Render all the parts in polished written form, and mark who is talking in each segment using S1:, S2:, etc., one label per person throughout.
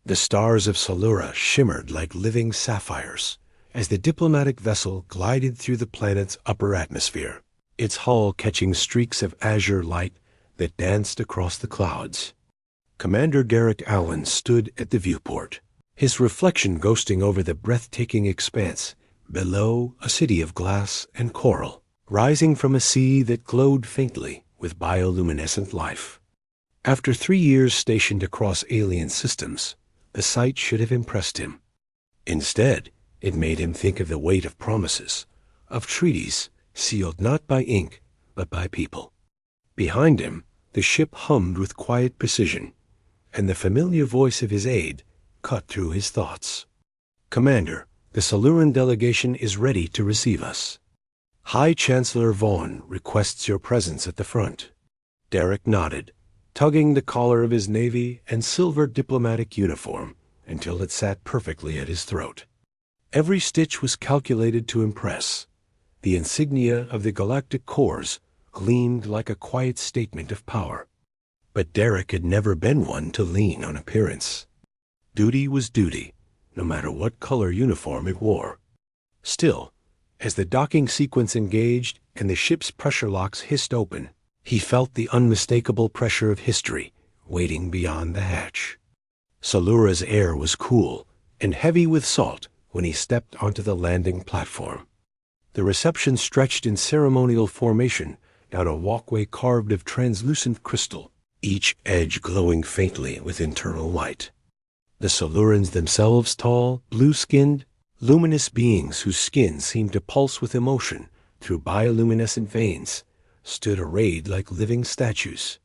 S1: The stars of Salura shimmered like living sapphires as the diplomatic vessel glided through the planet's upper atmosphere, its hull catching streaks of azure light that danced across the clouds. Commander Derek Allen stood at the viewport, his reflection ghosting over the breathtaking expanse below, a city of glass and coral, rising from a sea that glowed faintly with bioluminescent life. After 3 years stationed across alien systems, the sight should have impressed him. Instead, it made him think of the weight of promises, of treaties sealed not by ink, but by people. Behind him, the ship hummed with quiet precision, and the familiar voice of his aide cut through his thoughts. "Commander, the Saluran delegation is ready to receive us. High Chancellor Vaughn requests your presence at the front." Derek nodded, tugging the collar of his navy and silver diplomatic uniform until it sat perfectly at his throat. Every stitch was calculated to impress. The insignia of the galactic corps gleamed like a quiet statement of power. But Derek had never been one to lean on appearance. Duty was duty, no matter what color uniform it wore. Still, as the docking sequence engaged and the ship's pressure locks hissed open, he felt the unmistakable pressure of history waiting beyond the hatch. Salura's air was cool and heavy with salt when he stepped onto the landing platform. The reception stretched in ceremonial formation down a walkway carved of translucent crystal, each edge glowing faintly with internal light. The Salurans themselves tall, blue-skinned, luminous beings whose skin seemed to pulse with emotion through bioluminescent veins, stood arrayed like living statues.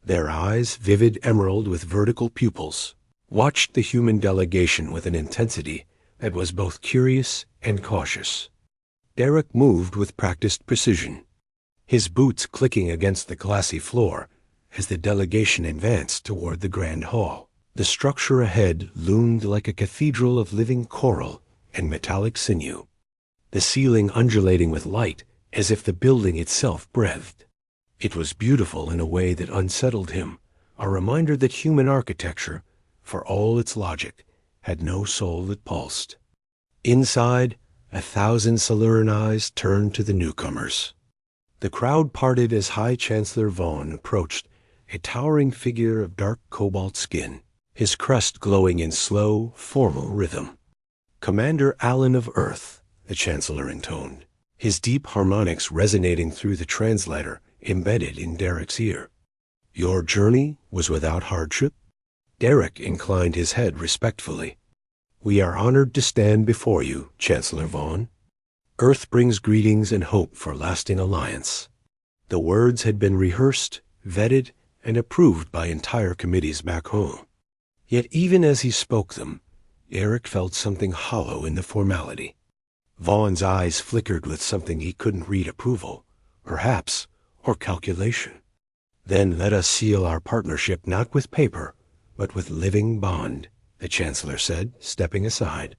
S1: Their eyes, vivid emerald with vertical pupils, watched the human delegation with an intensity that was both curious and cautious. Derek moved with practiced precision, his boots clicking against the glassy floor as the delegation advanced toward the grand hall. The structure ahead loomed like a cathedral of living coral and metallic sinew, the ceiling undulating with light as if the building itself breathed. It was beautiful in a way that unsettled him, a reminder that human architecture, for all its logic, had no soul that pulsed. Inside, 1,000 Saluran eyes turned to the newcomers. The crowd parted as High Chancellor Vaughn approached, a towering figure of dark cobalt skin, his crest glowing in slow, formal rhythm. "Commander Allen of Earth," the Chancellor intoned, his deep harmonics resonating through the translator embedded in Derek's ear. "Your journey was without hardship?" Derek inclined his head respectfully. "We are honored to stand before you, Chancellor Vaughn. Earth brings greetings and hope for lasting alliance." The words had been rehearsed, vetted, and approved by entire committees back home. Yet even as he spoke them, Derek felt something hollow in the formality. Vaughn's eyes flickered with something he couldn't read: approval, perhaps, or calculation. "Then let us seal our partnership not with paper, but with living bond," the Chancellor said, stepping aside.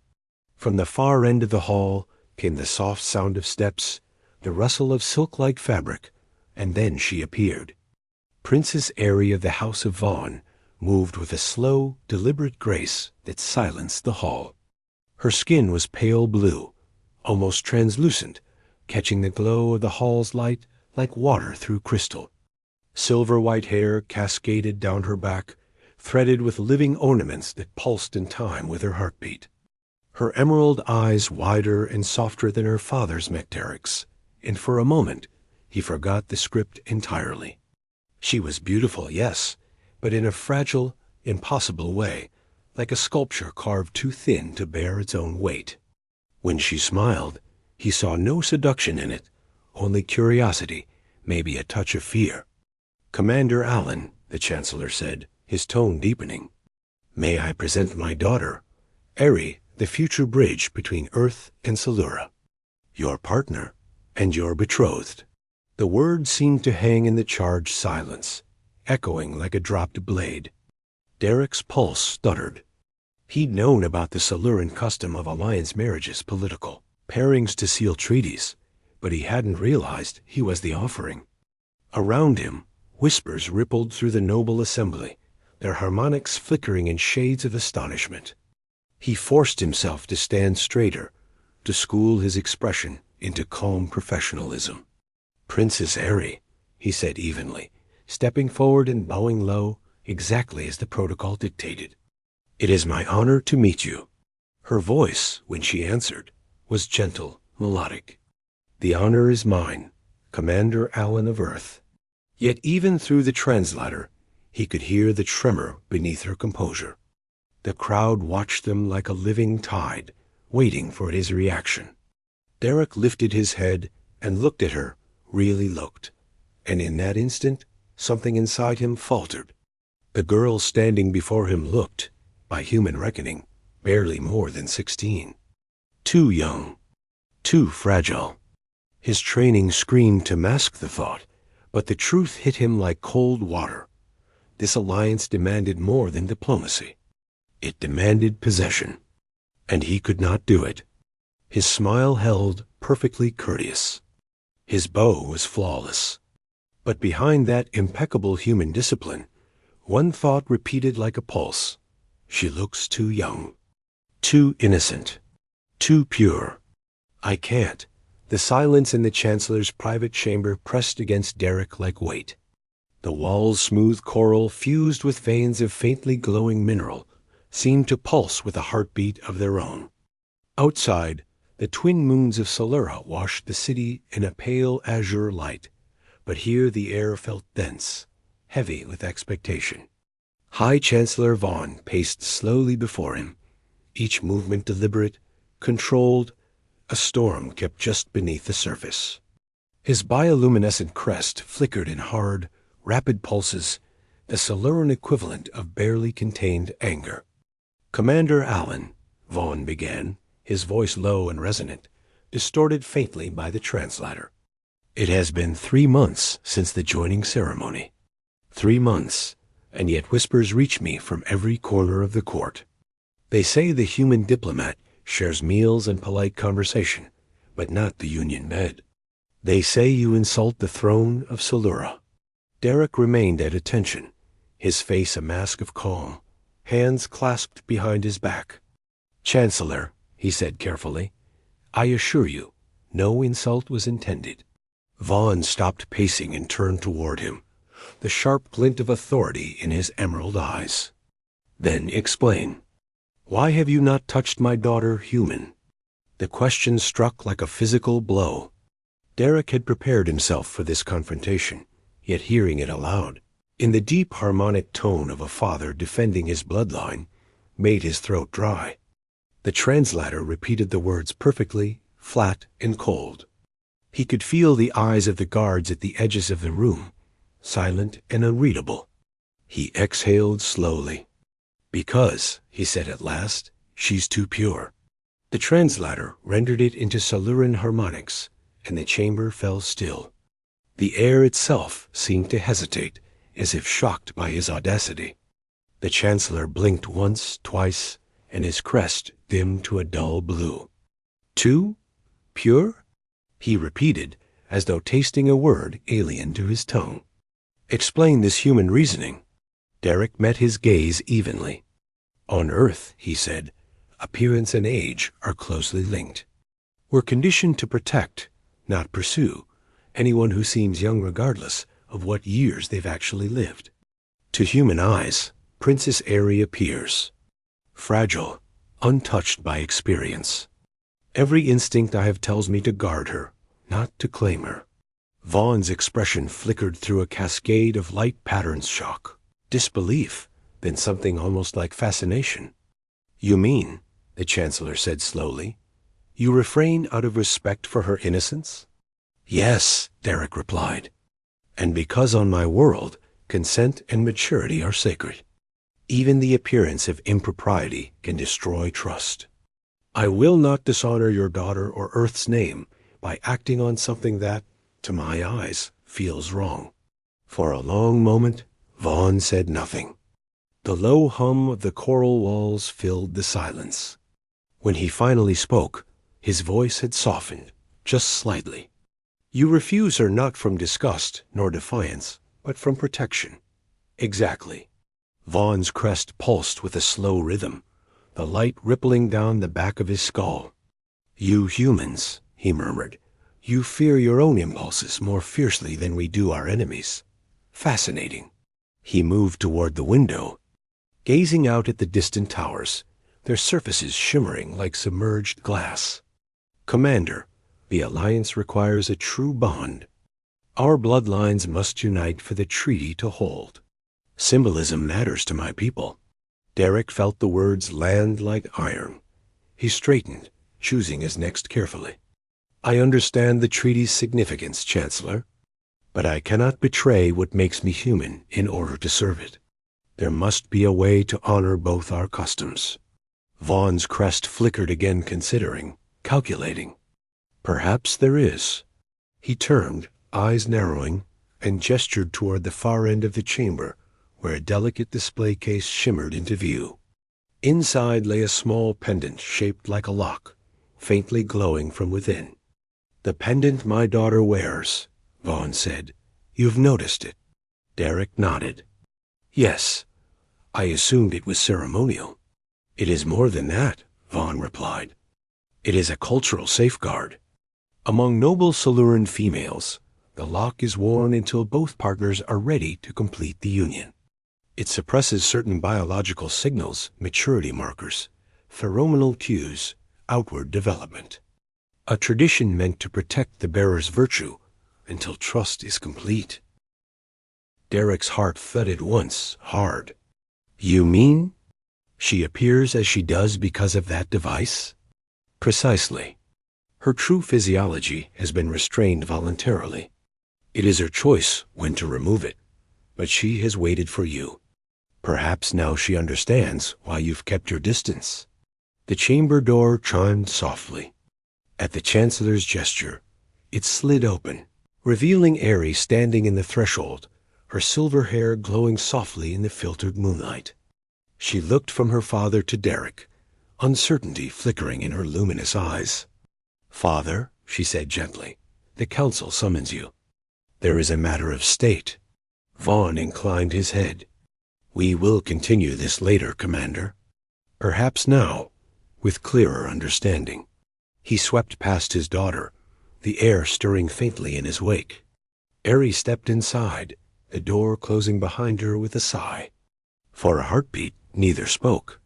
S1: From the far end of the hall came the soft sound of steps, the rustle of silk-like fabric, and then she appeared. Princess Airy of the House of Vaughn moved with a slow, deliberate grace that silenced the hall. Her skin was pale blue, almost translucent, catching the glow of the hall's light like water through crystal. Silver-white hair cascaded down her back, threaded with living ornaments that pulsed in time with her heartbeat. Her emerald eyes wider and softer than her father's met Derek's, and for a moment he forgot the script entirely. She was beautiful, yes, but in a fragile, impossible way, like a sculpture carved too thin to bear its own weight. When she smiled, he saw no seduction in it, only curiosity, maybe a touch of fear. "Commander Allen," the Chancellor said, his tone deepening, "may I present my daughter, Airy, the future bridge between Earth and Salura, your partner and your betrothed." The words seemed to hang in the charged silence, echoing like a dropped blade. Derek's pulse stuttered. He'd known about the Saluran custom of alliance marriages political, pairings to seal treaties, but he hadn't realized he was the offering. Around him, whispers rippled through the noble assembly, their harmonics flickering in shades of astonishment. He forced himself to stand straighter, to school his expression into calm professionalism. "Princess Airy," he said evenly, stepping forward and bowing low, exactly as the protocol dictated. "It is my honor to meet you." Her voice, when she answered, was gentle, melodic. "The honor is mine, Commander Allen of Earth." Yet even through the translator, he could hear the tremor beneath her composure. The crowd watched them like a living tide, waiting for his reaction. Derek lifted his head and looked at her, really looked, and in that instant, something inside him faltered. The girl standing before him looked, by human reckoning, barely more than 16. Too young, too fragile. His training screamed to mask the thought, but the truth hit him like cold water. This alliance demanded more than diplomacy. It demanded possession, and he could not do it. His smile held, perfectly courteous. His bow was flawless. But behind that impeccable human discipline, one thought repeated like a pulse. She looks too young, too innocent, too pure. I can't. The silence in the Chancellor's private chamber pressed against Derek like weight. The walls' smooth coral, fused with veins of faintly glowing mineral, seemed to pulse with a heartbeat of their own. Outside, the twin moons of Solura washed the city in a pale azure light, but here the air felt dense, heavy with expectation. High Chancellor Vaughn paced slowly before him, each movement deliberate, controlled, a storm kept just beneath the surface. His bioluminescent crest flickered in hard, rapid pulses, the Soluran equivalent of barely contained anger. "Commander Allen," Vaughn began, his voice low and resonant, distorted faintly by the translator. "It has been 3 months since the joining ceremony. 3 months, and yet whispers reach me from every corner of the court. They say the human diplomat shares meals and polite conversation, but not the union bed. They say you insult the throne of Solura." Derek remained at attention, his face a mask of calm, hands clasped behind his back. "Chancellor," he said carefully, "I assure you, no insult was intended." Vaughn stopped pacing and turned toward him, the sharp glint of authority in his emerald eyes. "Then explain. Why have you not touched my daughter, human?" The question struck like a physical blow. Derek had prepared himself for this confrontation, yet hearing it aloud, in the deep harmonic tone of a father defending his bloodline, made his throat dry. The translator repeated the words perfectly, flat and cold. He could feel the eyes of the guards at the edges of the room, silent and unreadable. He exhaled slowly. "Because," he said at last, "she's too pure." The translator rendered it into Soluran harmonics, and the chamber fell still. The air itself seemed to hesitate, as if shocked by his audacity. The Chancellor blinked once, twice, and his crest dimmed to a dull blue. "Too pure?" he repeated, as though tasting a word alien to his tongue. "Explain this human reasoning." Derek met his gaze evenly. "On Earth," he said, "appearance and age are closely linked. We're conditioned to protect, not pursue, anyone who seems young regardless of what years they've actually lived. To human eyes, Princess Airy appears fragile, untouched by experience. Every instinct I have tells me to guard her, not to claim her." Vaughn's expression flickered through a cascade of light patterns shock, disbelief, then something almost like fascination. "You mean," the Chancellor said slowly, "you refrain out of respect for her innocence?" "Yes," Derek replied. "And because on my world, consent and maturity are sacred. Even the appearance of impropriety can destroy trust. I will not dishonor your daughter or Earth's name by acting on something that, to my eyes, feels wrong." For a long moment, Vaughn said nothing. The low hum of the coral walls filled the silence. When he finally spoke, his voice had softened, just slightly. "You refuse her not from disgust nor defiance, but from protection." "Exactly." Vaughn's crest pulsed with a slow rhythm, the light rippling down the back of his skull. "You humans," he murmured, "you fear your own impulses more fiercely than we do our enemies. Fascinating." He moved toward the window, gazing out at the distant towers, their surfaces shimmering like submerged glass. "Commander, the Alliance requires a true bond. Our bloodlines must unite for the treaty to hold. Symbolism matters to my people." Derek felt the words land like iron. He straightened, choosing his next carefully. "I understand the treaty's significance, Chancellor, but I cannot betray what makes me human in order to serve it. There must be a way to honor both our customs." Vaughn's crest flickered again, considering, calculating. "Perhaps there is." He turned, eyes narrowing, and gestured toward the far end of the chamber, where a delicate display case shimmered into view. Inside lay a small pendant shaped like a lock, faintly glowing from within. "The pendant my daughter wears," Vaughn said. "You've noticed it?" Derek nodded. "Yes. I assumed it was ceremonial." "It is more than that," Vaughn replied. "It is a cultural safeguard. Among noble Siluran females, the lock is worn until both partners are ready to complete the union. It suppresses certain biological signals, maturity markers, pheromonal cues, outward development. A tradition meant to protect the bearer's virtue until trust is complete." Derek's heart thudded once, hard. "You mean she appears as she does because of that device?" "Precisely. Her true physiology has been restrained voluntarily. It is her choice when to remove it, but she has waited for you. Perhaps now she understands why you've kept your distance." The chamber door chimed softly. At the Chancellor's gesture, it slid open, revealing Aerie standing in the threshold, her silver hair glowing softly in the filtered moonlight. She looked from her father to Derek, uncertainty flickering in her luminous eyes. "Father," she said gently, "the Council summons you." "There is a matter of state." Vaughn inclined his head. "We will continue this later, Commander. Perhaps now, with clearer understanding." He swept past his daughter, the air stirring faintly in his wake. Aerie stepped inside, the door closing behind her with a sigh. For a heartbeat, neither spoke.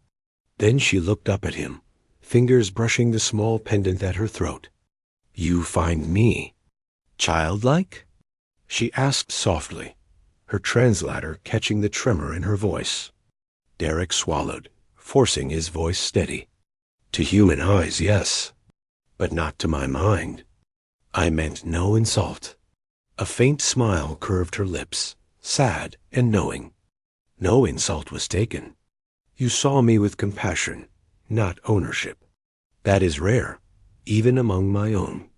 S1: Then she looked up at him, fingers brushing the small pendant at her throat. "You find me childlike?" she asked softly, her translator catching the tremor in her voice. Derek swallowed, forcing his voice steady. "To human eyes, yes, but not to my mind. I meant no insult." A faint smile curved her lips, sad and knowing. "No insult was taken. You saw me with compassion, not ownership. That is rare, even among my own."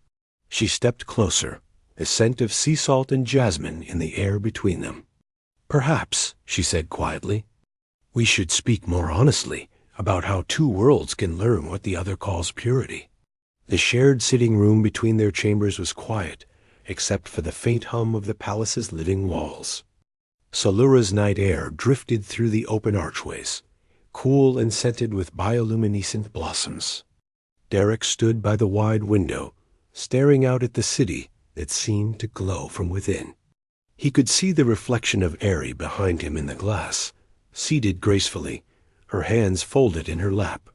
S1: She stepped closer, the scent of sea salt and jasmine in the air between them. "Perhaps," she said quietly, "we should speak more honestly about how two worlds can learn what the other calls purity." The shared sitting room between their chambers was quiet, except for the faint hum of the palace's living walls. Salura's night air drifted through the open archways, cool and scented with bioluminescent blossoms. Derek stood by the wide window, staring out at the city that seemed to glow from within. He could see the reflection of Aerie behind him in the glass, seated gracefully, her hands folded in her lap.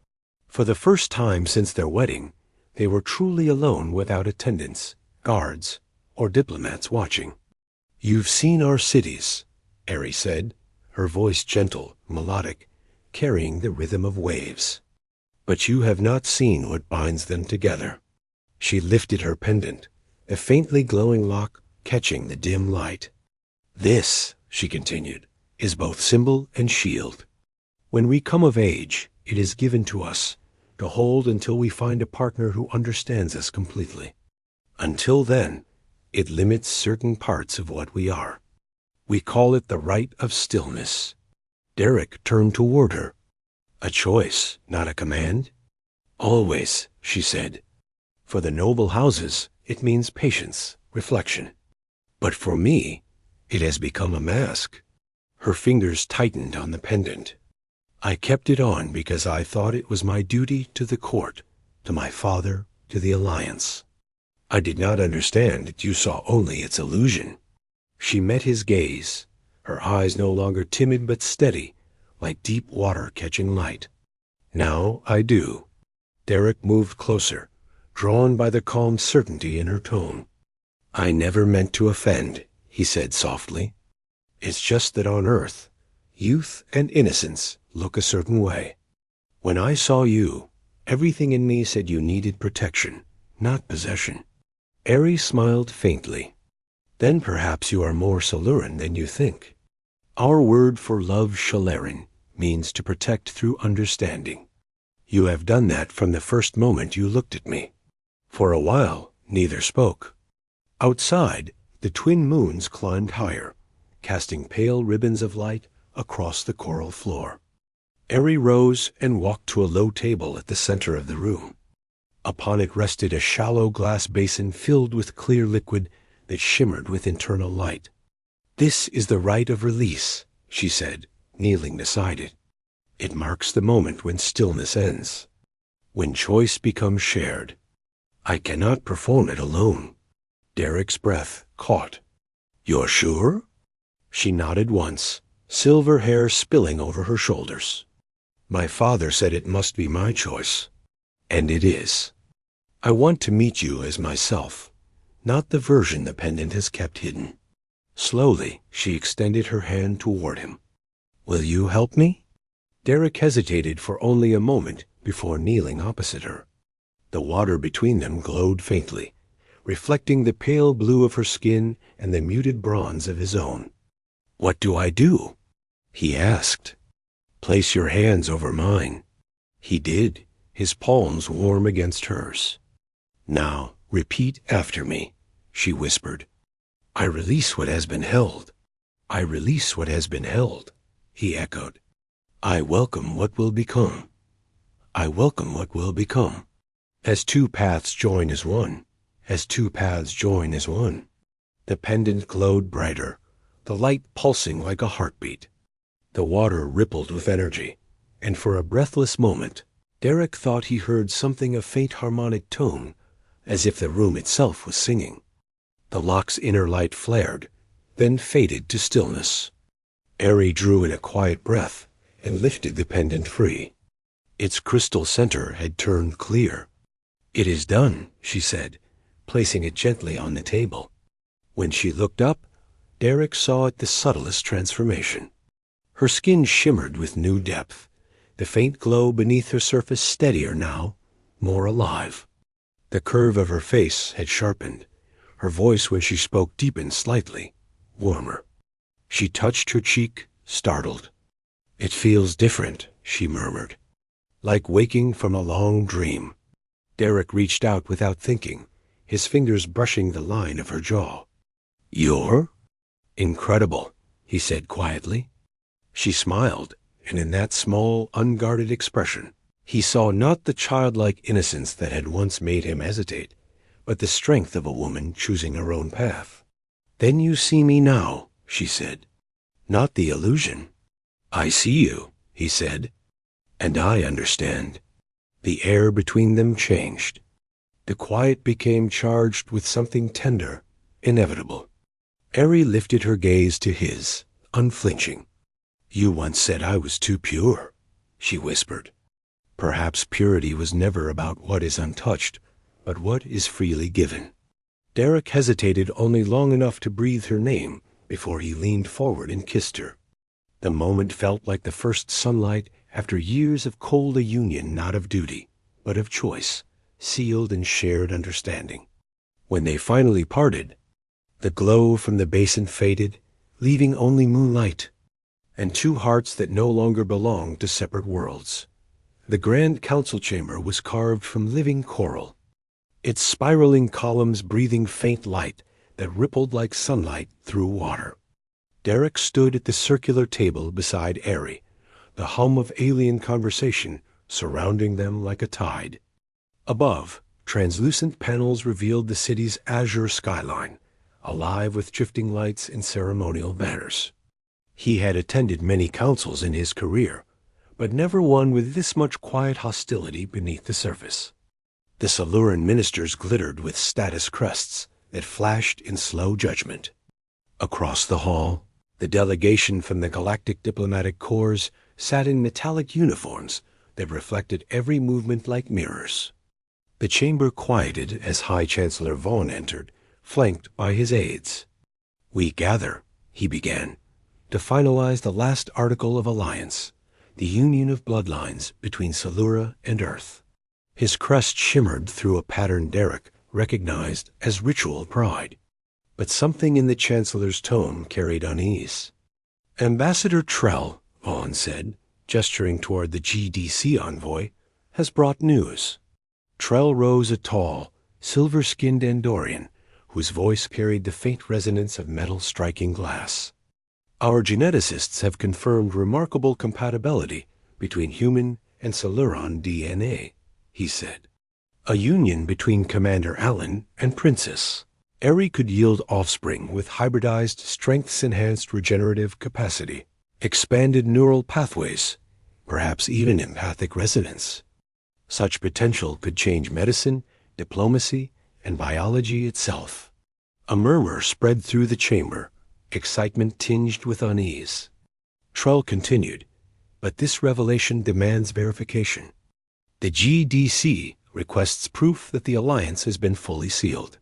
S1: For the first time since their wedding, they were truly alone without attendants, guards, or diplomats watching. "You've seen our cities," Aerie said, her voice gentle, melodic, carrying the rhythm of waves. "But you have not seen what binds them together." She lifted her pendant, a faintly glowing lock catching the dim light. "This," she continued, "is both symbol and shield. When we come of age, it is given to us to hold until we find a partner who understands us completely. Until then, it limits certain parts of what we are. We call it the right of stillness." Derek turned toward her. "A choice, not a command?" "Always," she said. "For the noble houses, it means patience, reflection. But for me, it has become a mask." Her fingers tightened on the pendant. I kept it on because I thought it was my duty to the court, to my father, to the Alliance. I did not understand that you saw only its illusion. She met his gaze, her eyes no longer timid but steady, like deep water catching light. Now I do. Derek moved closer, drawn by the calm certainty in her tone. I never meant to offend, he said softly. It's just that on Earth, youth and innocence look a certain way. When I saw you, everything in me said you needed protection, not possession. Eri smiled faintly. Then perhaps you are more Soluran than you think. Our word for love, Shalarin, means to protect through understanding. You have done that from the first moment you looked at me. For a while, neither spoke. Outside, the twin moons climbed higher, casting pale ribbons of light across the coral floor. Eri rose and walked to a low table at the center of the room. Upon it rested a shallow glass basin filled with clear liquid that shimmered with internal light. This is the rite of release, she said, kneeling beside it. It marks the moment when stillness ends, when choice becomes shared. I cannot perform it alone. Derek's breath caught. You're sure? She nodded once, silver hair spilling over her shoulders. My father said it must be my choice. And it is. I want to meet you as myself, not the version the pendant has kept hidden. Slowly, she extended her hand toward him. Will you help me? Derek hesitated for only a moment before kneeling opposite her. The water between them glowed faintly, reflecting the pale blue of her skin and the muted bronze of his own. What do I do? He asked. Place your hands over mine. He did, his palms warm against hers. Now, repeat after me, she whispered. I release what has been held. I release what has been held, he echoed. I welcome what will become. I welcome what will become. As two paths join as one, as two paths join as one. The pendant glowed brighter, the light pulsing like a heartbeat. The water rippled with energy, and for a breathless moment, Derek thought he heard something of faint harmonic tone, as if the room itself was singing. The lock's inner light flared, then faded to stillness. Eri drew in a quiet breath and lifted the pendant free. Its crystal center had turned clear. It is done, she said, placing it gently on the table. When she looked up, Derek saw it the subtlest transformation. Her skin shimmered with new depth, the faint glow beneath her surface steadier now, more alive. The curve of her face had sharpened. Her voice when she spoke deepened slightly, warmer. She touched her cheek, startled. It feels different, she murmured, like waking from a long dream. Derek reached out without thinking, his fingers brushing the line of her jaw. You're? Incredible, he said quietly. She smiled, and in that small, unguarded expression, he saw not the childlike innocence that had once made him hesitate, but the strength of a woman choosing her own path. Then you see me now, she said. Not the illusion. I see you, he said, and I understand. The air between them changed. The quiet became charged with something tender, inevitable. Eri lifted her gaze to his, unflinching. You once said I was too pure, she whispered. Perhaps purity was never about what is untouched, but what is freely given. Derek hesitated only long enough to breathe her name before he leaned forward and kissed her. The moment felt like the first sunlight after years of cold a union not of duty, but of choice, sealed in shared understanding. When they finally parted, the glow from the basin faded, leaving only moonlight, and two hearts that no longer belonged to separate worlds. The grand council chamber was carved from living coral, its spiraling columns breathing faint light that rippled like sunlight through water. Derek stood at the circular table beside Eri, the hum of alien conversation surrounding them like a tide. Above, translucent panels revealed the city's azure skyline, alive with drifting lights and ceremonial banners. He had attended many councils in his career, but never one with this much quiet hostility beneath the surface. The Siluran ministers glittered with status crests that flashed in slow judgment. Across the hall, the delegation from the Galactic Diplomatic Corps sat in metallic uniforms that reflected every movement like mirrors. The chamber quieted as High Chancellor Vaughn entered, flanked by his aides. "We gather," he began, "to finalize the last article of alliance, the union of bloodlines between Silura and Earth." His crest shimmered through a pattern Derek recognized as ritual pride. But something in the Chancellor's tone carried unease. "Ambassador Trell," Vaughn said, gesturing toward the GDC envoy, "has brought news." Trell rose, a tall, silver-skinned Andorian, whose voice carried the faint resonance of metal striking glass. "Our geneticists have confirmed remarkable compatibility between human and Siluran DNA," he said. "A union between Commander Allen and Princess. Eri could yield offspring with hybridized, strengths-enhanced regenerative capacity, expanded neural pathways, perhaps even empathic resonance. Such potential could change medicine, diplomacy, and biology itself." A murmur spread through the chamber, excitement tinged with unease. Trell continued, "But this revelation demands verification. The GDC requests proof that the alliance has been fully sealed."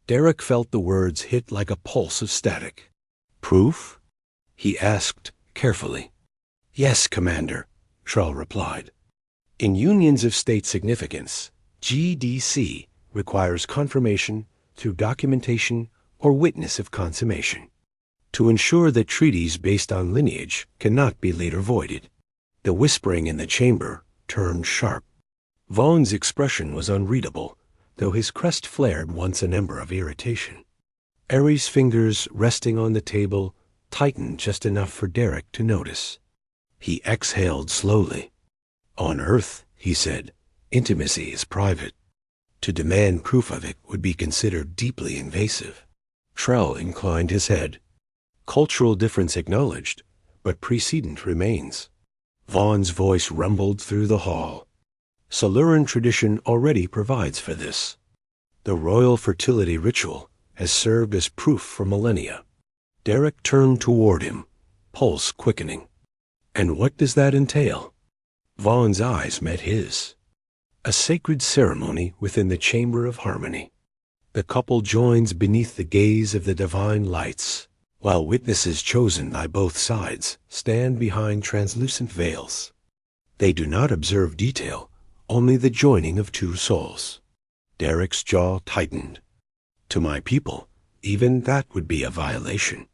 S1: Derek felt the words hit like a pulse of static. "Proof?" he asked carefully. "Yes, Commander," Trell replied. "In unions of state significance, GDC requires confirmation through documentation or witness of consummation, to ensure that treaties based on lineage cannot be later voided." The whispering in the chamber turned sharp. Vaughn's expression was unreadable, though his crest flared once an ember of irritation. Eri's fingers, resting on the table, tightened just enough for Derek to notice. He exhaled slowly. "On Earth," he said, "intimacy is private. To demand proof of it would be considered deeply invasive." Trell inclined his head. "Cultural difference acknowledged, but precedent remains." Vaughn's voice rumbled through the hall. "Siluran tradition already provides for this. The royal fertility ritual has served as proof for millennia." Derek turned toward him, pulse quickening. "And what does that entail?" Vaughn's eyes met his. "A sacred ceremony within the Chamber of Harmony. The couple joins beneath the gaze of the divine lights, while witnesses chosen by both sides stand behind translucent veils. They do not observe detail, only the joining of two souls." Derek's jaw tightened. "To my people, even that would be a violation."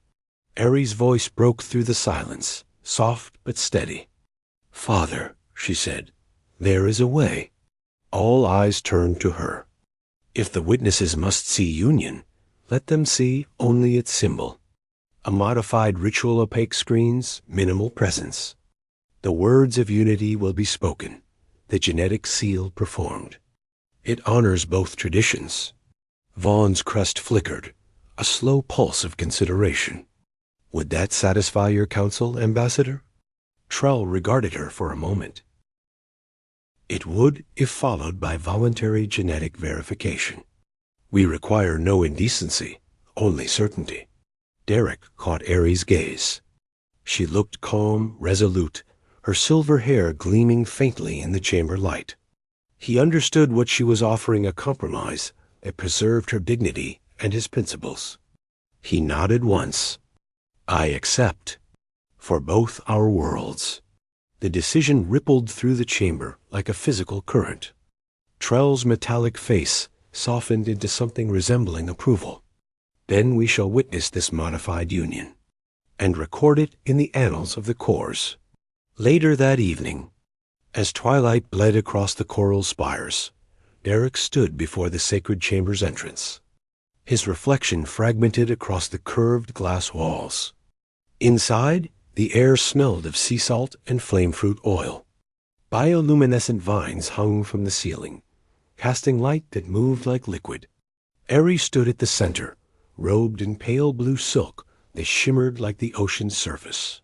S1: Eri's voice broke through the silence, soft but steady. "Father," she said, "there is a way." All eyes turned to her. "If the witnesses must see union, let them see only its symbol. A modified ritual opaque screens, minimal presence. The words of unity will be spoken, the genetic seal performed. It honors both traditions." Vaughn's crest flickered, a slow pulse of consideration. "Would that satisfy your counsel, Ambassador?" Trell regarded her for a moment. "It would if followed by voluntary genetic verification. We require no indecency, only certainty." Derek caught Eri's gaze. She looked calm, resolute, her silver hair gleaming faintly in the chamber light. He understood what she was offering, a compromise that preserved her dignity and his principles. He nodded once. "I accept. For both our worlds." The decision rippled through the chamber like a physical current. Trell's metallic face softened into something resembling approval. "Then we shall witness this modified union, and record it in the annals of the Corps." Later that evening, as twilight bled across the coral spires, Derek stood before the sacred chamber's entrance. His reflection fragmented across the curved glass walls. Inside, the air smelled of sea salt and flame fruit oil. Bioluminescent vines hung from the ceiling, casting light that moved like liquid. Eri stood at the center, robed in pale blue silk that shimmered like the ocean's surface.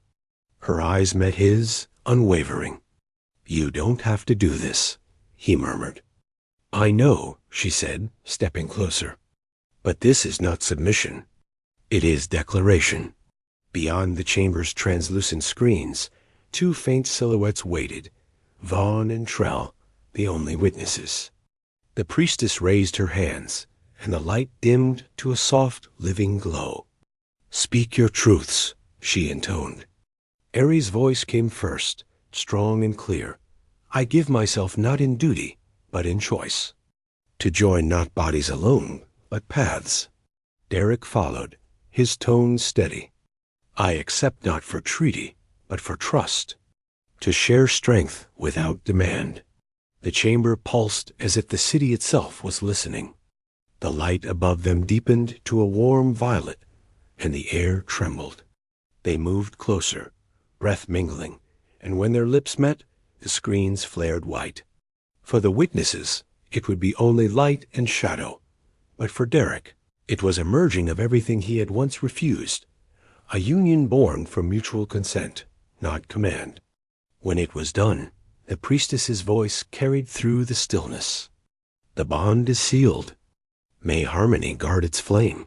S1: Her eyes met his, unwavering. "You don't have to do this," he murmured. "I know," she said, stepping closer. "But this is not submission. It is declaration." Beyond the chamber's translucent screens, two faint silhouettes waited, Vaughn and Trell, the only witnesses. The priestess raised her hands, and the light dimmed to a soft, living glow. "Speak your truths," she intoned. Ares' voice came first, strong and clear. "I give myself not in duty, but in choice. To join not bodies alone, but paths." Derek followed, his tone steady. "I accept not for treaty, but for trust. To share strength without demand." The chamber pulsed as if the city itself was listening. The light above them deepened to a warm violet, and the air trembled. They moved closer, breath mingling, and when their lips met, the screens flared white. For the witnesses, it would be only light and shadow. But for Derek, it was a merging of everything he had once refused, a union born from mutual consent, not command. When it was done, the priestess's voice carried through the stillness. "The bond is sealed. May harmony guard its flame."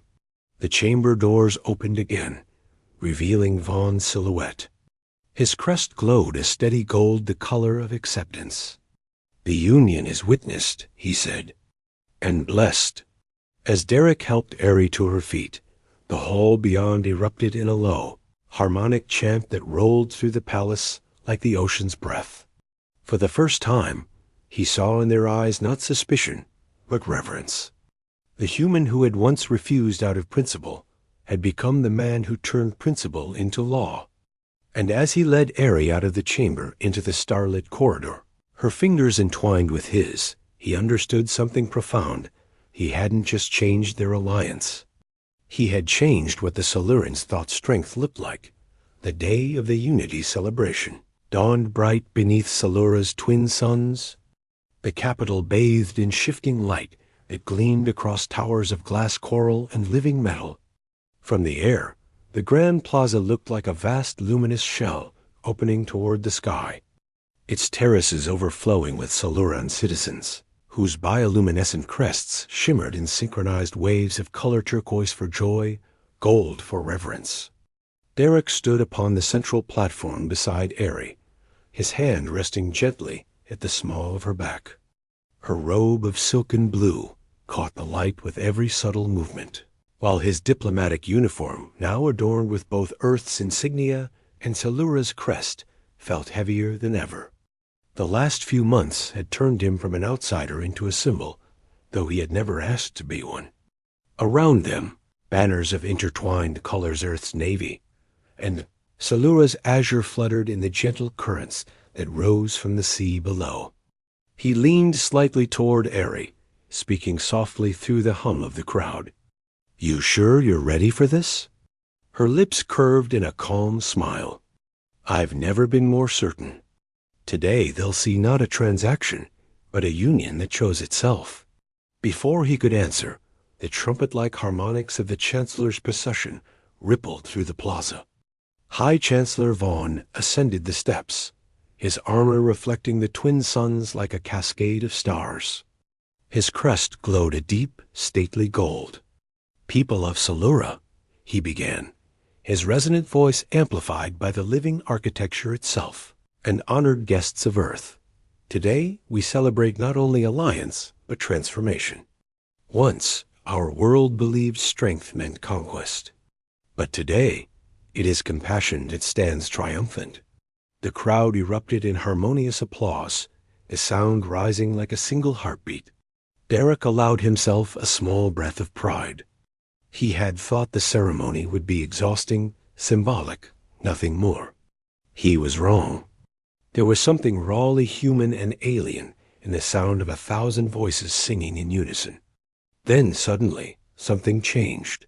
S1: The chamber doors opened again, revealing Vaughn's silhouette. His crest glowed a steady gold, the color of acceptance. "The union is witnessed," he said, "and blessed." As Derek helped Eri to her feet, the hall beyond erupted in a low, harmonic chant that rolled through the palace like the ocean's breath. For the first time, he saw in their eyes not suspicion, but reverence. The human who had once refused out of principle had become the man who turned principle into law. And as he led Eri out of the chamber into the starlit corridor, her fingers entwined with his, he understood something profound. He hadn't just changed their alliance. He had changed what the Solurans thought strength looked like. The day of the Unity celebration dawned bright beneath Salura's twin suns. The capital bathed in shifting light that gleamed across towers of glass coral and living metal. From the air, the Grand Plaza looked like a vast luminous shell opening toward the sky, its terraces overflowing with Soluran citizens, whose bioluminescent crests shimmered in synchronized waves of color: turquoise for joy, gold for reverence. Derek stood upon the central platform beside Eri, his hand resting gently at the small of her back. Her robe of silken blue caught the light with every subtle movement, while his diplomatic uniform, now adorned with both Earth's insignia and Salura's crest, felt heavier than ever. The last few months had turned him from an outsider into a symbol, though he had never asked to be one. Around them, banners of intertwined colors: Earth's navy, and Salura's azure fluttered in the gentle currents that rose from the sea below. He leaned slightly toward Eri, speaking softly through the hum of the crowd. "You sure you're ready for this?" Her lips curved in a calm smile. "I've never been more certain. Today they'll see not a transaction, but a union that chose itself." Before he could answer, the trumpet-like harmonics of the Chancellor's procession rippled through the plaza. High Chancellor Vaughn ascended the steps, his armor reflecting the twin suns like a cascade of stars. His crest glowed a deep, stately gold. "People of Salura," he began, his resonant voice amplified by the living architecture itself, "and honored guests of Earth. Today we celebrate not only alliance, but transformation. Once, our world believed strength meant conquest. But today, it is compassion that stands triumphant." The crowd erupted in harmonious applause, a sound rising like a single heartbeat. Derek allowed himself a small breath of pride. He had thought the ceremony would be exhausting, symbolic, nothing more. He was wrong. There was something rawly human and alien in the sound of 1,000 voices singing in unison. Then suddenly, something changed.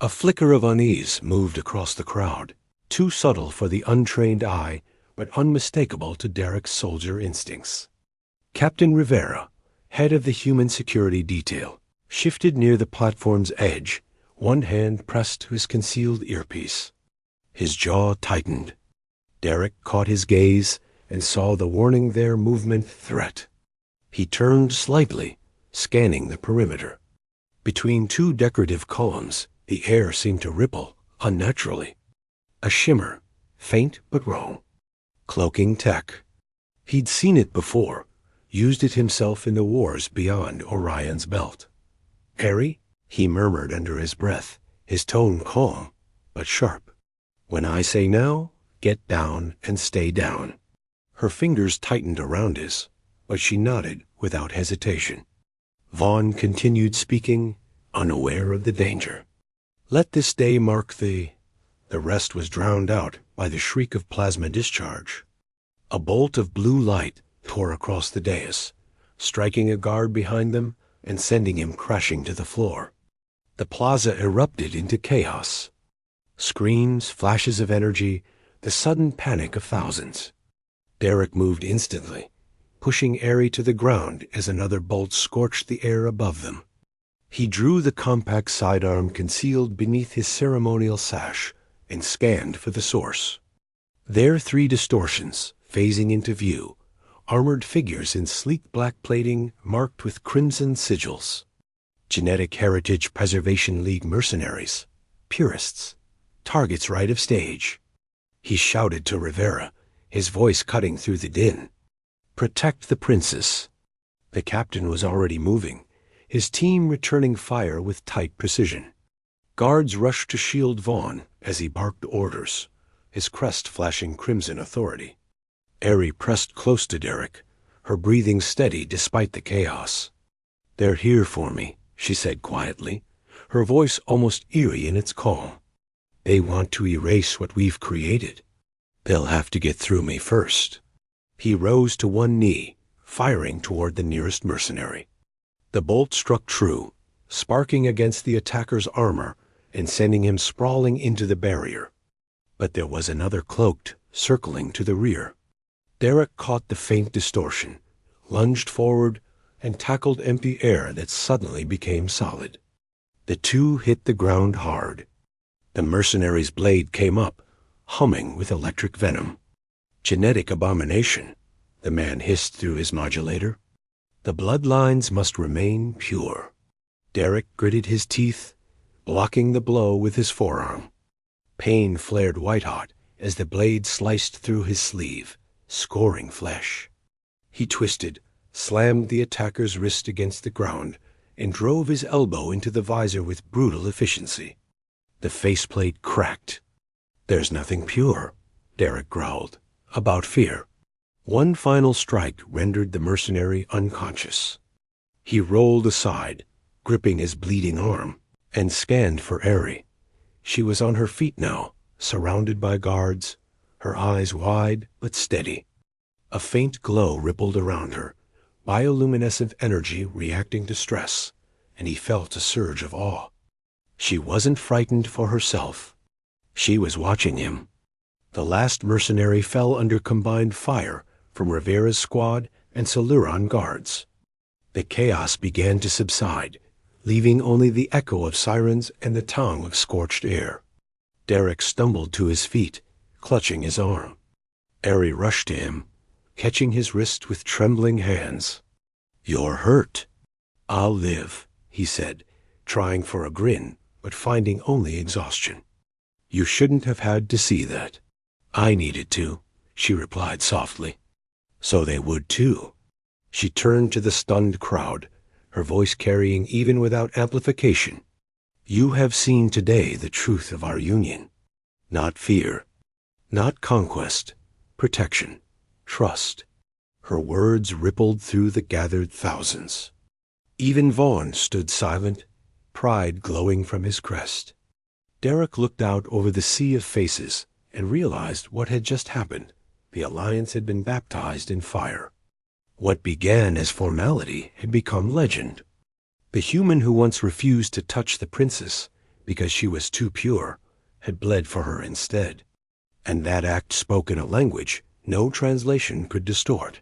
S1: A flicker of unease moved across the crowd, too subtle for the untrained eye, but unmistakable to Derek's soldier instincts. Captain Rivera, head of the human security detail, shifted near the platform's edge, one hand pressed to his concealed earpiece. His jaw tightened. Derek caught his gaze and saw the warning there movement threat. He turned slightly, scanning the perimeter. Between two decorative columns, the air seemed to ripple unnaturally. A shimmer, faint but wrong. Cloaking tech. He'd seen it before, used it himself in the wars beyond Orion's belt. "Harry?" he murmured under his breath, his tone calm but sharp. "When I say now, get down and stay down." Her fingers tightened around his, but she nodded without hesitation. Vaughn continued speaking, unaware of the danger. "Let this day mark the rest was drowned out by the shriek of plasma discharge. A bolt of blue light tore across the dais, striking a guard behind them and sending him crashing to the floor. The plaza erupted into chaos. Screams, flashes of energy, the sudden panic of thousands. Derek moved instantly, pushing Aerie to the ground as another bolt scorched the air above them. He drew the compact sidearm concealed beneath his ceremonial sash and scanned for the source. There 3 distortions, phasing into view, armored figures in sleek black plating marked with crimson sigils. Genetic Heritage Preservation League mercenaries, purists, targets right of stage. He shouted to Rivera, his voice cutting through the din. "Protect the princess." The captain was already moving, his team returning fire with tight precision. Guards rushed to shield Vaughn as he barked orders, his crest flashing crimson authority. Aerie pressed close to Derek, her breathing steady despite the chaos. "They're here for me," she said quietly, her voice almost eerie in its calm. "They want to erase what we've created. They'll have to get through me first." He rose to one knee, firing toward the nearest mercenary. The bolt struck true, sparking against the attacker's armor and sending him sprawling into the barrier. But there was another cloaked, circling to the rear. Derek caught the faint distortion, lunged forward, and tackled empty air that suddenly became solid. The 2 hit the ground hard. The mercenary's blade came up, humming with electric venom. "Genetic abomination," the man hissed through his modulator. "The bloodlines must remain pure." Derek gritted his teeth, blocking the blow with his forearm. Pain flared white-hot as the blade sliced through his sleeve, scoring flesh. He twisted, slammed the attacker's wrist against the ground, and drove his elbow into the visor with brutal efficiency. The faceplate cracked. "There's nothing pure," Derek growled, about fear. One final strike rendered the mercenary unconscious. He rolled aside, gripping his bleeding arm, and scanned for Aerie. She was on her feet now, surrounded by guards, her eyes wide but steady. A faint glow rippled around her, bioluminescent energy reacting to stress, and he felt a surge of awe. She wasn't frightened for herself. She was watching him. The last mercenary fell under combined fire from Rivera's squad and Siluran guards. The chaos began to subside, leaving only the echo of sirens and the tongue of scorched air. Derek stumbled to his feet, clutching his arm. Aerie rushed to him, catching his wrist with trembling hands. "You're hurt." "I'll live," he said, trying for a grin, but finding only exhaustion. "You shouldn't have had to see that." "I needed to," she replied softly. "So they would too." She turned to the stunned crowd, her voice carrying even without amplification. "You have seen today the truth of our union. Not fear, not conquest, protection, trust." Her words rippled through the gathered thousands. Even Vaughn stood silent, pride glowing from his crest. Derek looked out over the sea of faces and realized what had just happened. The alliance had been baptized in fire. What began as formality had become legend. The human who once refused to touch the princess because she was too pure had bled for her instead. And that act spoke in a language no translation could distort.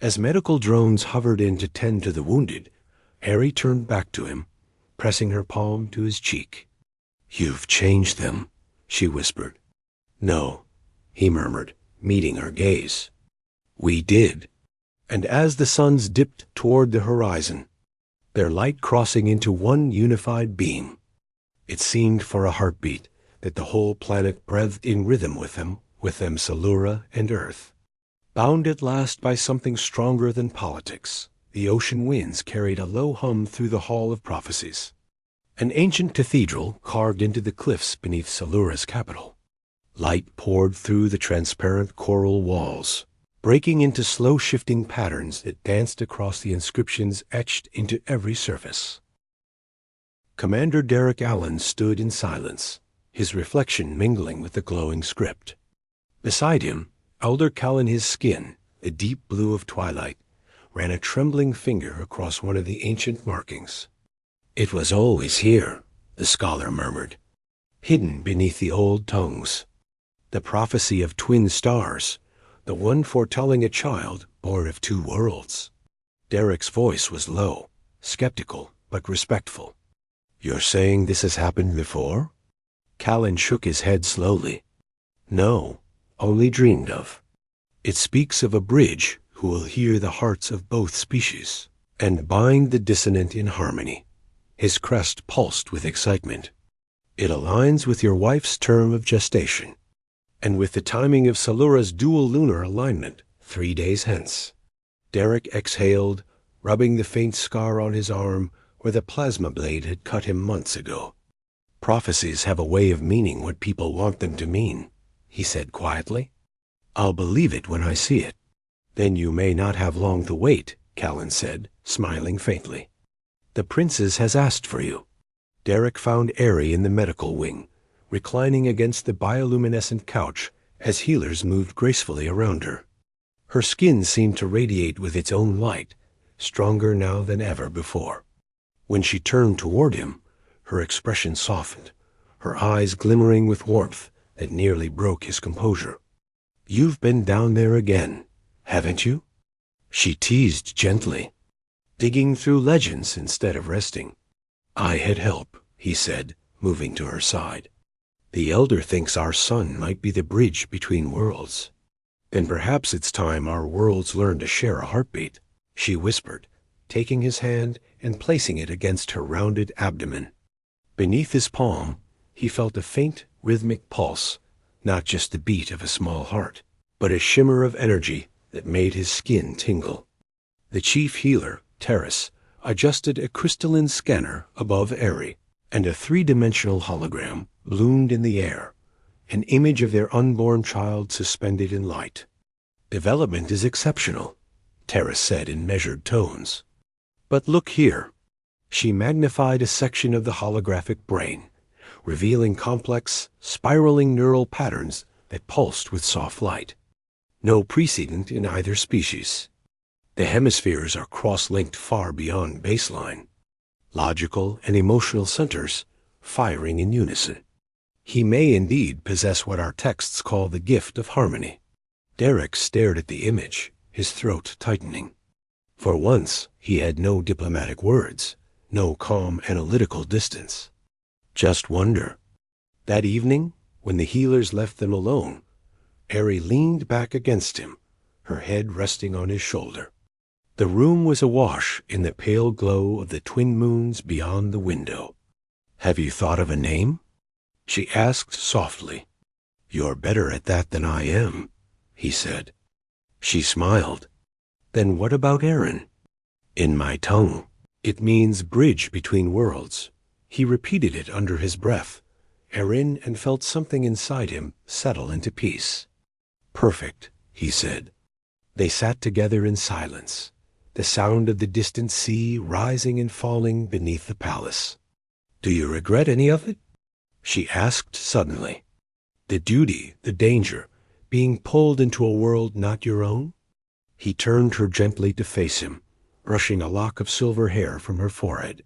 S1: As medical drones hovered in to tend to the wounded, Aerie turned back to him, pressing her palm to his cheek. "You've changed them," she whispered. "No," he murmured, meeting her gaze. We did. And as the suns dipped toward the horizon, their light crossing into one unified beam, it seemed for a heartbeat that the whole planet breathed in rhythm with them Salura and Earth. Bound at last by something stronger than politics, the ocean winds carried a low hum through the Hall of Prophecies, an ancient cathedral carved into the cliffs beneath Salura's capital. Light poured through the transparent coral walls, breaking into slow-shifting patterns that danced across the inscriptions etched into every surface. Commander Derek Allen stood in silence, his reflection mingling with the glowing script. Beside him, Elder Callan, skin, a deep blue of twilight, ran a trembling finger across one of the ancient markings. "It was always here," the scholar murmured, "hidden beneath the old tongues. The prophecy of twin stars, the one foretelling a child born of two worlds." Derek's voice was low, skeptical but respectful. "You're saying this has happened before?" Callan shook his head slowly. "No, only dreamed of. It speaks of a bridge who will hear the hearts of both species and bind the dissonant in harmony." His crest pulsed with excitement. "It aligns with your wife's term of gestation, and with the timing of Salura's dual lunar alignment 3 days hence." Derek exhaled, rubbing the faint scar on his arm where the plasma blade had cut him months ago. "Prophecies have a way of meaning what people want them to mean," he said quietly. "I'll believe it when I see it." "Then you may not have long to wait," Callan said, smiling faintly. "The princess has asked for you." Derek found Eri in the medical wing, reclining against the bioluminescent couch as healers moved gracefully around her. Her skin seemed to radiate with its own light, stronger now than ever before. When she turned toward him, her expression softened, her eyes glimmering with warmth that nearly broke his composure. "You've been down there again, haven't you?" she teased gently, "digging through legends instead of resting." "I had help," he said, moving to her side. "The Elder thinks our son might be the bridge between worlds." "Then perhaps it's time our worlds learn to share a heartbeat," she whispered, taking his hand and placing it against her rounded abdomen. Beneath his palm, he felt a faint, rhythmic pulse, not just the beat of a small heart, but a shimmer of energy that made his skin tingle. The chief healer, Terrace, adjusted a crystalline scanner above Eri, and a 3-dimensional hologram loomed in the air, an image of their unborn child suspended in light. "Development is exceptional," Terrace said in measured tones. "But look here." She magnified a section of the holographic brain, revealing complex, spiraling neural patterns that pulsed with soft light. No precedent in either species. The hemispheres are cross-linked far beyond baseline. Logical and emotional centers firing in unison. He may indeed possess what our texts call the gift of harmony. Derek stared at the image, his throat tightening. For once, he had no diplomatic words, no calm analytical distance. Just wonder. That evening, when the healers left them alone, Eri leaned back against him, her head resting on his shoulder. The room was awash in the pale glow of the twin moons beyond the window. "Have you thought of a name?" she asked softly. "You're better at that than I am," he said. She smiled. "Then what about Aaron?" "In my tongue, it means bridge between worlds." He repeated it under his breath, Aaron, and felt something inside him settle into peace. "Perfect," he said. They sat together in silence, the sound of the distant sea rising and falling beneath the palace. "Do you regret any of it?" she asked suddenly. "The duty, the danger, being pulled into a world not your own?" He turned her gently to face him, brushing a lock of silver hair from her forehead.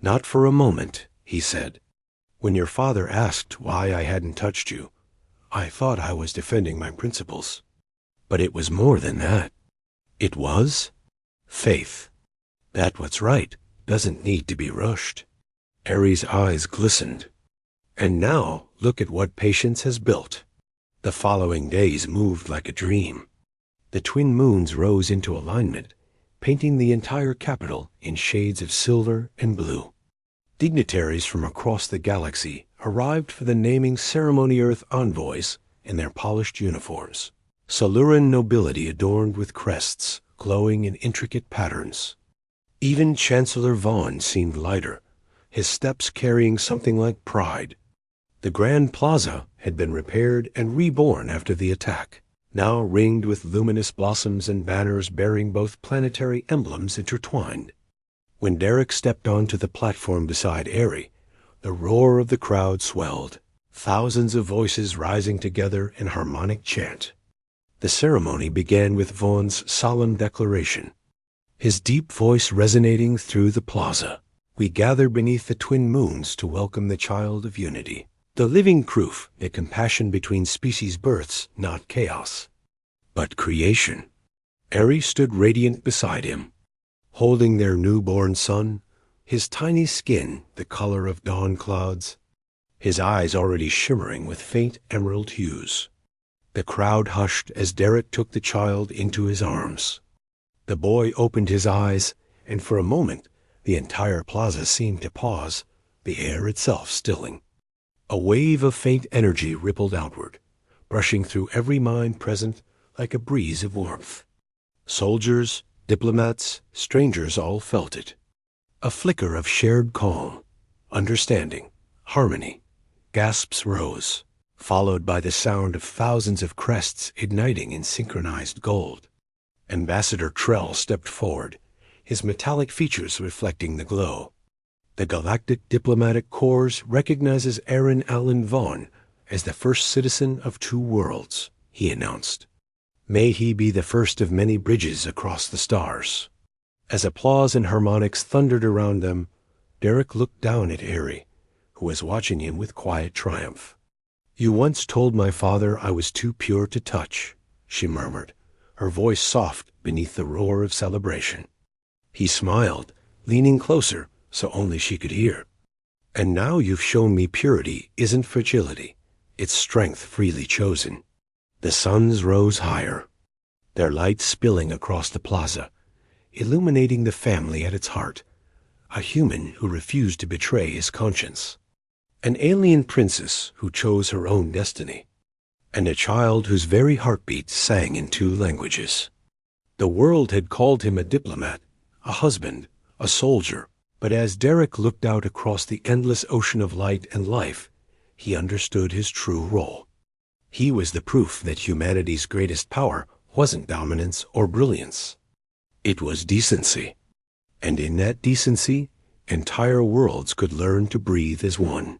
S1: "Not for a moment," he said. "When your father asked why I hadn't touched you, I thought I was defending my principles. But it was more than that." "It was?" "Faith. That what's right doesn't need to be rushed." Eri's eyes glistened. "And now look at what patience has built." The following days moved like a dream. The twin moons rose into alignment, painting the entire capital in shades of silver and blue. Dignitaries from across the galaxy arrived for the naming ceremony. Earth envoys in their polished uniforms. Soluran nobility adorned with crests, glowing in intricate patterns. Even Chancellor Vaughn seemed lighter, his steps carrying something like pride. The Grand Plaza had been repaired and reborn after the attack, now ringed with luminous blossoms and banners bearing both planetary emblems intertwined. When Derek stepped onto the platform beside Aerie, the roar of the crowd swelled, thousands of voices rising together in harmonic chant. The ceremony began with Vaughn's solemn declaration, his deep voice resonating through the plaza. We gather beneath the twin moons to welcome the child of unity, the living proof that compassion between species births not chaos, but creation. Aerie stood radiant beside him, holding their newborn son, his tiny skin the color of dawn clouds, his eyes already shimmering with faint emerald hues. The crowd hushed as Derek took the child into his arms. The boy opened his eyes, and for a moment the entire plaza seemed to pause, the air itself stilling. A wave of faint energy rippled outward, brushing through every mind present like a breeze of warmth. Soldiers, diplomats, strangers all felt it. A flicker of shared calm, understanding, harmony. Gasps rose, followed by the sound of thousands of crests igniting in synchronized gold. Ambassador Trell stepped forward, his metallic features reflecting the glow. The Galactic Diplomatic Corps recognizes Aaron Allen Vaughn as the first citizen of two worlds, he announced. May he be the first of many bridges across the stars. As applause and harmonics thundered around them, Derek looked down at Aerie, who was watching him with quiet triumph. You once told my father I was too pure to touch, she murmured, her voice soft beneath the roar of celebration. He smiled, leaning closer so only she could hear. And now you've shown me purity isn't fragility, it's strength freely chosen. The suns rose higher, their light spilling across the plaza, illuminating the family at its heart, a human who refused to betray his conscience, an alien princess who chose her own destiny, and a child whose very heartbeat sang in two languages. The world had called him a diplomat, a husband, a soldier, but as Derek looked out across the endless ocean of light and life, he understood his true role. He was the proof that humanity's greatest power wasn't dominance or brilliance. It was decency. And in that decency, entire worlds could learn to breathe as one.